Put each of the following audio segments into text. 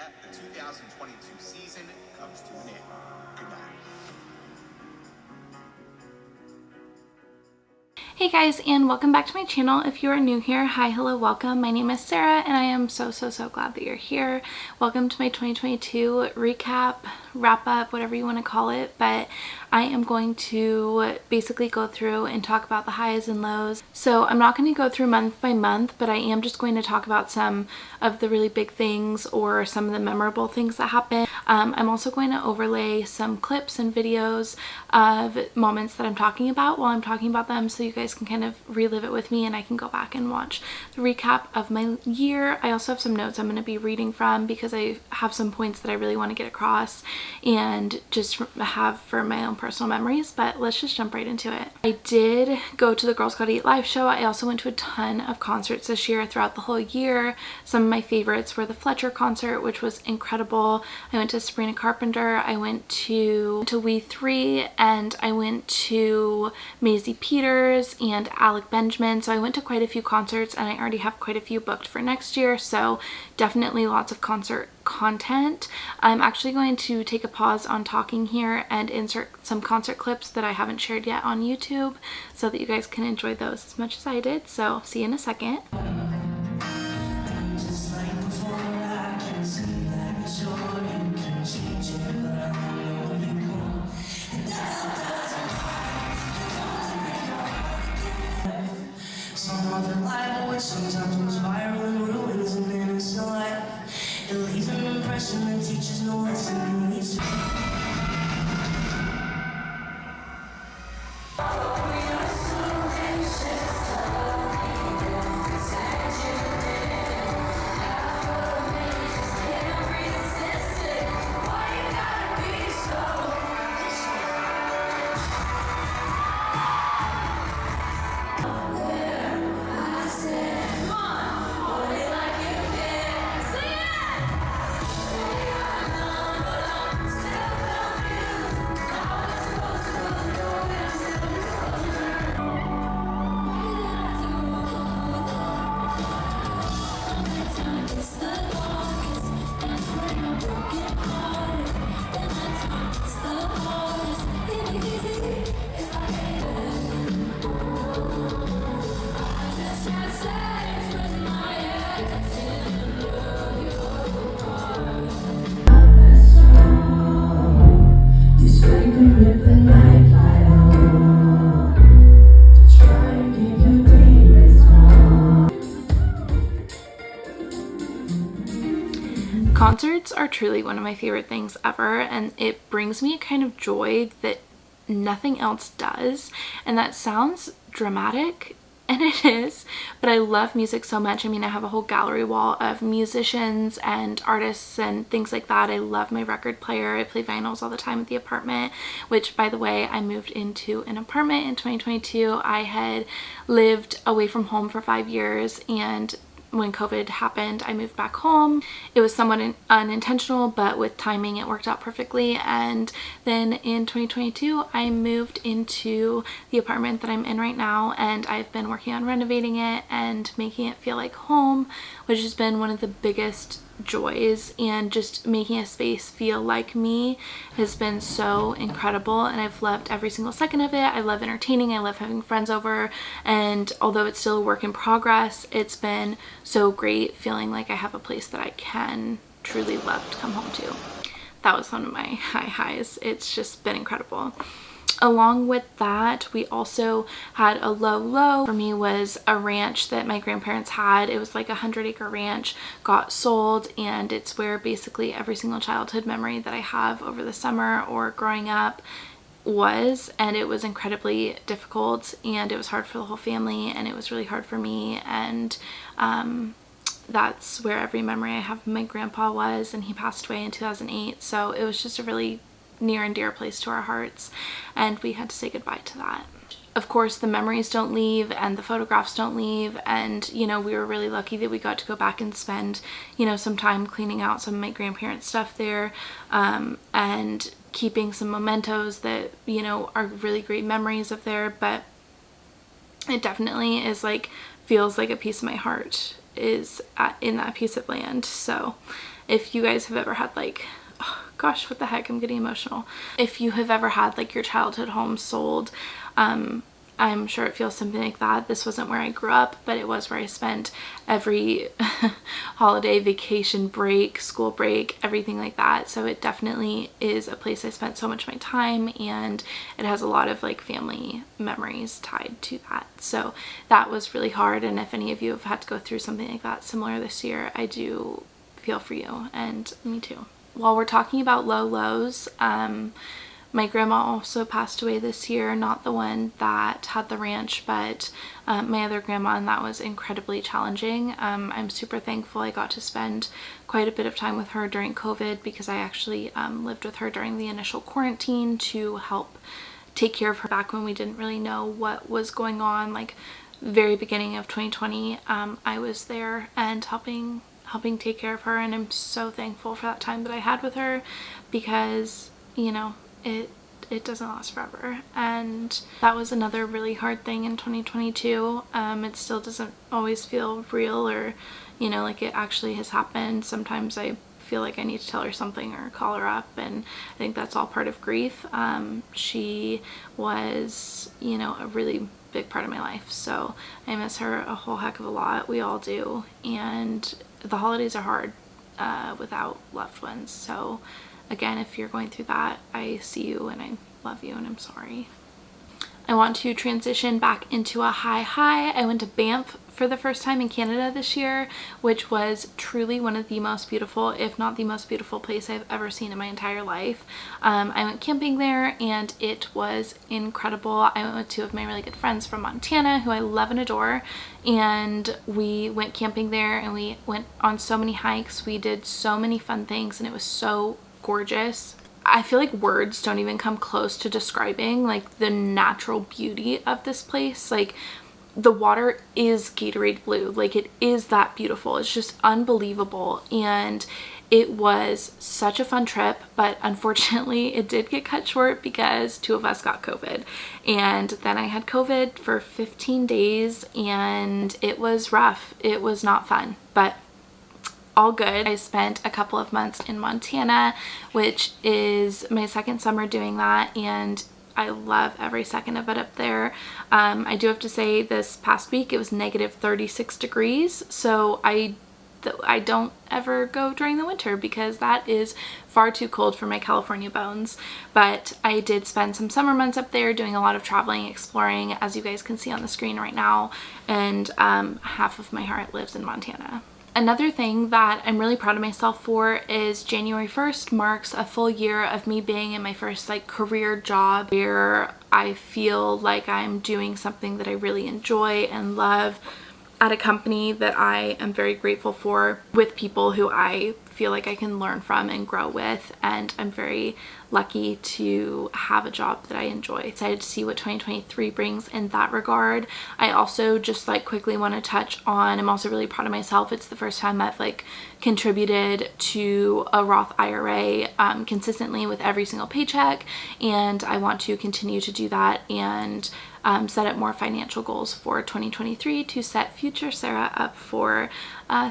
that, the 2022 season comes to an end. Good night. Hey guys, and welcome back to my channel. If you are new here, hi, hello, welcome. My name is Sarah and I am so glad that you're here. Welcome to my 2022 recap, wrap up, whatever you want to call it, but I am going to basically go through and talk about the highs and lows. So I'm not going to go through month by month, but I am just going to talk about some of the really big things or some of the memorable things that happened. I'm also going to overlay some clips and videos of moments that I'm talking about while I'm talking about them, so you guys can kind of relive it with me and I can go back and watch the recap of my year. I also have some notes I'm going to be reading from because I have some points that I really want to get across and just have for my own personal memories, but let's just jump right into it. I did go to the Girls Gotta Eat live show. I also went to a ton of concerts this year throughout the whole year. Some of my favorites were the Fletcher concert, which was incredible. I went to Sabrina Carpenter, I went to We 3, and I went to Maisie Peters and Alec Benjamin. So I went to quite a few concerts and I already have quite a few booked for next year, so definitely lots of concert content. I'm actually going to take a pause on talking here and insert some concert clips that I haven't shared yet on YouTube so that you guys can enjoy those as much as I did. So see you in a second. Sometimes goes viral and ruins an innocent life. It leaves an impression that teaches no lesson needs. Concerts are truly one of my favorite things ever, and it brings me a kind of joy that nothing else does. And that sounds dramatic, and it is, but I love music so much. I mean, I have a whole gallery wall of musicians and artists and things like that. I love my record player. I play vinyls all the time at the apartment, which, by the way, I moved into an apartment in 2022. I had lived away from home for 5 years, and when COVID happened, I moved back home. It was somewhat unintentional, but with timing it worked out perfectly. And then in 2022, I moved into the apartment that I'm in right now, and I've been working on renovating it and making it feel like home, which has been one of the biggest joys, and just making a space feel like me has been so incredible, and I've loved every single second of it. I love entertaining, I love having friends over, and although it's still a work in progress, it's been so great feeling like I have a place that I can truly love to come home to. That was one of my highs. It's just been incredible. Along with that, we also had a low for me was a ranch that my grandparents had. It was like a 100-acre ranch, got sold, and it's where basically every single childhood memory that I have over the summer or growing up was, and it was incredibly difficult, and it was hard for the whole family, and it was really hard for me, and that's where every memory I have of my grandpa was, and he passed away in 2008, so it was just a really near and dear place to our hearts, and we had to say goodbye to that. Of course, the memories don't leave and the photographs don't leave, and you know, we were really lucky that we got to go back and spend, you know, some time cleaning out some of my grandparents' stuff there, and keeping some mementos that, you know, are really great memories of there. But it definitely is like, feels like a piece of my heart is in that piece of land. So if you guys have ever had like, oh gosh, what the heck, I'm getting emotional. If you have ever had like your childhood home sold, I'm sure it feels something like that. This wasn't where I grew up, but it was where I spent every holiday, vacation, break, school break, everything like that. So it definitely is a place I spent so much of my time, and it has a lot of like family memories tied to that. So that was really hard, and if any of you have had to go through something like that similar this year, I do feel for you, and me too. While we're talking about low lows, my grandma also passed away this year, not the one that had the ranch, but my other grandma, and that was incredibly challenging. I'm super thankful I got to spend quite a bit of time with her during COVID, because I actually lived with her during the initial quarantine to help take care of her back when we didn't really know what was going on. Like very beginning of 2020, I was there and helping take care of her, and I'm so thankful for that time that I had with her, because you know, it doesn't last forever. And that was another really hard thing in 2022. It still doesn't always feel real, or you know, like it actually has happened. Sometimes I feel like I need to tell her something or call her up, and I think that's all part of grief. She was, you know, a really big part of my life, so I miss her a whole heck of a lot. We all do, and the holidays are hard without loved ones. So again, if you're going through that, I see you and I love you, and I'm sorry. I want to transition back into a high. I went to Banff for the first time in Canada this year, which was truly one of the most beautiful, if not the most beautiful place I've ever seen in my entire life. I went camping there and it was incredible. I went with two of my really good friends from Montana who I love and adore, and we went camping there and we went on so many hikes. We did so many fun things and it was so gorgeous. I feel like words don't even come close to describing like the natural beauty of this place. Like the water is Gatorade blue, like it is that beautiful. It's just unbelievable, and it was such a fun trip, but unfortunately it did get cut short because two of us got COVID, and then I had COVID for 15 days and it was rough. It was not fun, but all good. I spent a couple of months in Montana, which is my second summer doing that, and I love every second of it up there. I do have to say this past week it was negative 36 degrees, so I don't ever go during the winter because that is far too cold for my California bones. But I did spend some summer months up there doing a lot of traveling, exploring, as you guys can see on the screen right now, and half of my heart lives in Montana. Another thing that I'm really proud of myself for is January 1st marks a full year of me being in my first like career job, where I feel like I'm doing something that I really enjoy and love at a company that I am very grateful for, with people who I feel like I can learn from and grow with, and I'm very lucky to have a job that I enjoy. Excited to see what 2023 brings in that regard. I also just like quickly want to touch on, I'm also really proud of myself. It's the first time I've like contributed to a Roth IRA consistently with every single paycheck, and I want to continue to do that and set up more financial goals for 2023 to set future Sarah up for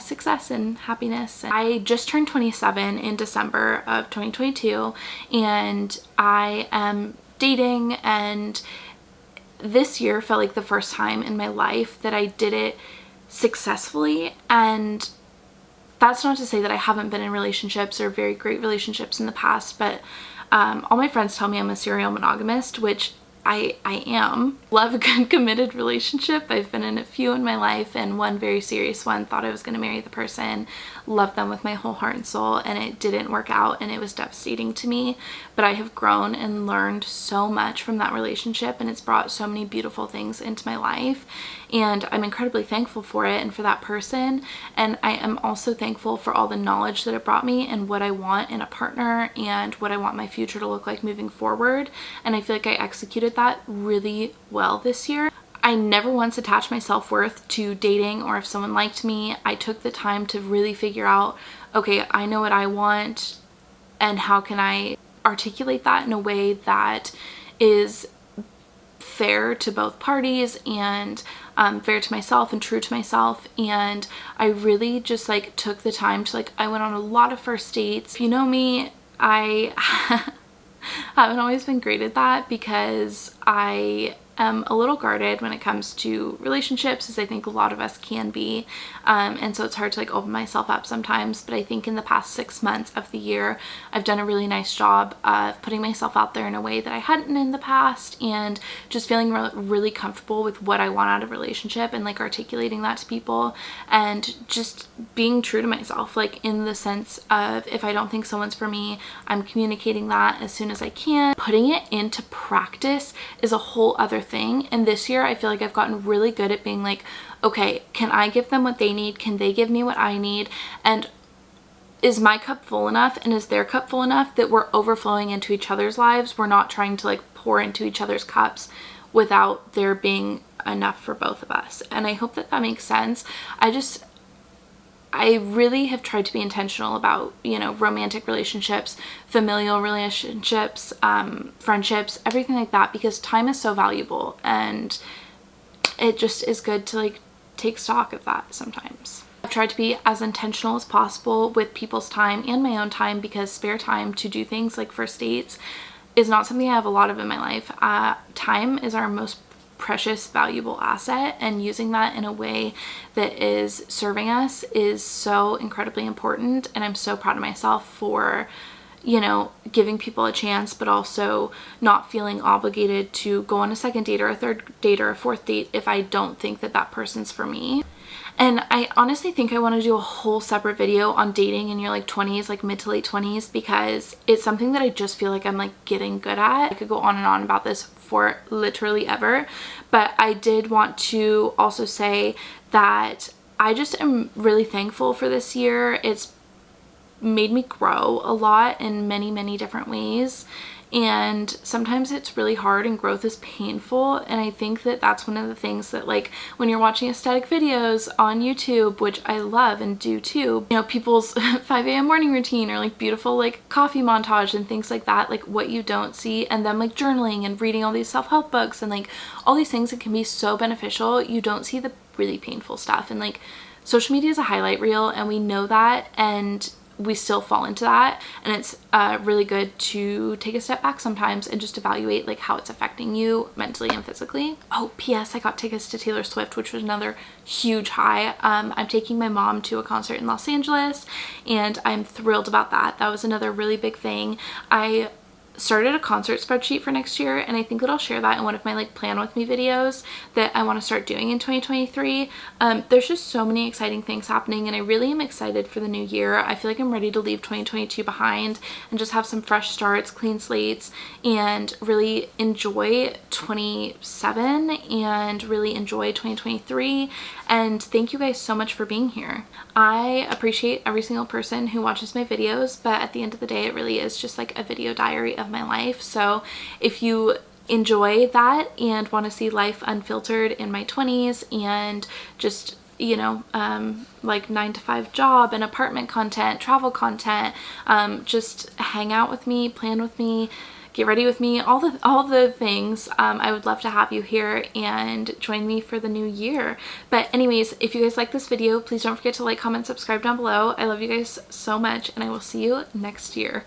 success and happiness. I just turned 27 in December of 2022, and I am dating, and this year felt like the first time in my life that I did it successfully. And that's not to say that I haven't been in relationships or very great relationships in the past, but all my friends tell me I'm a serial monogamist, which I am. Love a good committed relationship. I've been in a few in my life, and one very serious one. Thought I was going to marry the person, loved them with my whole heart and soul, and it didn't work out, and it was devastating to me. But I have grown and learned so much from that relationship, and it's brought so many beautiful things into my life, and I'm incredibly thankful for it and for that person. And I am also thankful for all the knowledge that it brought me and what I want in a partner and what I want my future to look like moving forward. And I feel like I executed that really well this year. I never once attached my self-worth to dating or if someone liked me. I took the time to really figure out, okay, I know what I want, and how can I articulate that in a way that is fair to both parties and fair to myself and true to myself. And I really just like took the time to I went on a lot of first dates. If you know me, I haven't always been great at that because I am a little guarded when it comes to relationships, as I think a lot of us can be, and so it's hard to open myself up sometimes. But I think in the past 6 months of the year I've done a really nice job of putting myself out there in a way that I hadn't in the past, and just feeling really comfortable with what I want out of a relationship and articulating that to people, and just being true to myself, in the sense of if I don't think someone's for me, I'm communicating that as soon as I can. Putting it into practice is a whole other thing, and this year I feel like I've gotten really good at being okay, can I give them what they need? Can they give me what I need? And is my cup full enough, and is their cup full enough that we're overflowing into each other's lives? We're not trying to pour into each other's cups without there being enough for both of us. And I hope that that makes sense. I really have tried to be intentional about, romantic relationships, familial relationships, friendships, everything like that, because time is so valuable, and it just is good to take stock of that sometimes. I've tried to be as intentional as possible with people's time and my own time, because spare time to do things like first dates is not something I have a lot of in my life. Time is our most precious, valuable asset, and using that in a way that is serving us is so incredibly important. And I'm so proud of myself for giving people a chance, but also not feeling obligated to go on a second date or a third date or a fourth date if I don't think that that person's for me. And I honestly think I want to do a whole separate video on dating in your 20s, mid to late 20s, because it's something that I just feel like I'm getting good at. I could go on and on about this for literally ever, but I did want to also say that I just am really thankful for this year. It's made me grow a lot in many different ways, and sometimes it's really hard and growth is painful. And I think that that's one of the things that when you're watching aesthetic videos on YouTube, which I love and do too, people's 5 a.m. morning routine, or beautiful coffee montage and things like that, what you don't see, and them journaling and reading all these self-help books and all these things that can be so beneficial, you don't see the really painful stuff. And social media is a highlight reel, and we know that, and we still fall into that. And it's really good to take a step back sometimes and just evaluate how it's affecting you mentally and physically. Oh, P.S. I got tickets to Taylor Swift, which was another huge high. I'm taking my mom to a concert in Los Angeles, and I'm thrilled about that. That was another really big thing. I started a concert spreadsheet for next year, and I think that I'll share that in one of my plan with me videos that I want to start doing in 2023. There's just so many exciting things happening, and I really am excited for the new year. I feel like I'm ready to leave 2022 behind and just have some fresh starts, clean slates, and really enjoy 27 and really enjoy 2023. And thank you guys so much for being here. I appreciate every single person who watches my videos, but at the end of the day, it really is just a video diary of my life. So if you enjoy that and want to see life unfiltered in my 20s, and just 9 to 5 job and apartment content, travel content, just hang out with me, plan with me, get ready with me, all the things, I would love to have you here and join me for the new year. But anyways, if you guys like this video, please don't forget to comment, subscribe down below. I love you guys so much, and I will see you next year.